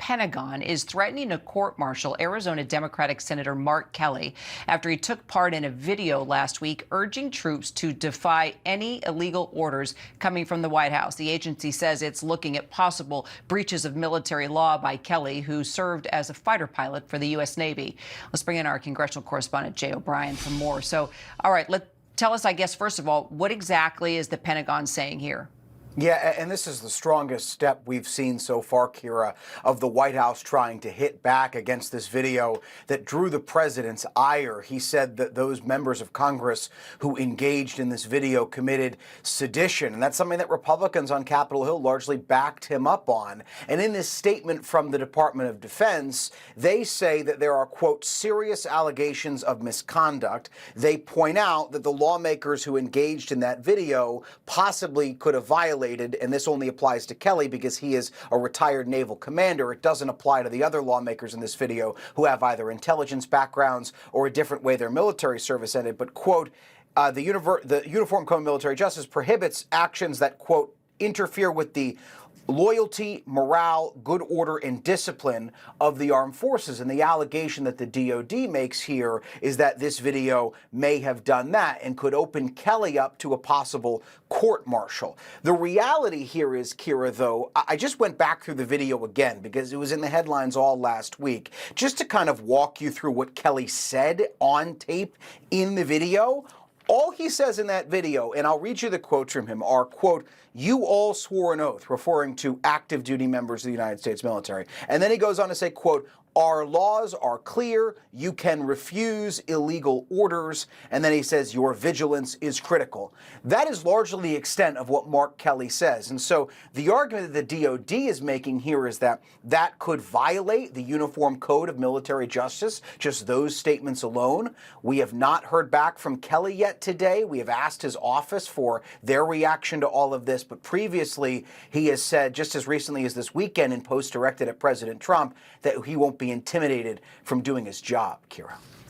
Pentagon is threatening to court-martial Arizona Democratic Senator Mark Kelly after he took part in a video last week urging troops to defy any illegal orders coming from the White House. The agency says it's looking at possible breaches of military law by Kelly, who served as a fighter pilot for the U.S. Navy. Let's bring in our congressional correspondent, Jay O'Brien, for more. So, all right, tell us, I guess, first of all, what exactly is the Pentagon saying here? Yeah, and this is the strongest step we've seen so far, Kira, of the White House trying to hit back against this video that drew the president's ire. He said that those members of Congress who engaged in this video committed sedition, and that's something that Republicans on Capitol Hill largely backed him up on. And in this statement from the Department of Defense, they say that there are, quote, serious allegations of misconduct. They point out that the lawmakers who engaged in that video possibly could have violated, and this only applies to Kelly because he is a retired naval commander. It doesn't apply to the other lawmakers in this video who have either intelligence backgrounds or a different way their military service ended. But, quote, the Uniform Code of Military Justice prohibits actions that, quote, interfere with the loyalty, morale, good order, and discipline of the armed forces. And the allegation that the DOD makes here is that this video may have done that and could open Kelly up to a possible court-martial. The reality here is, Kira, though, I just went back through the video again because it was in the headlines all last week, just to kind of walk you through what Kelly said on tape in the video. All he says in that video, and I'll read you the quotes from him, are, quote, "You all swore an oath," referring to active duty members of the United States military. And then he goes on to say, quote, "Our laws are clear. You can refuse illegal orders." And then he says, "Your vigilance is critical." That is largely the extent of what Mark Kelly says. And so the argument that the DOD is making here is that that could violate the Uniform Code of Military Justice, just those statements alone. We have not heard back from Kelly yet today. We have asked his office for their reaction to all of this. But previously, he has said, just as recently as this weekend in posts directed at President Trump, that he won't be intimidated from doing his job, Kira.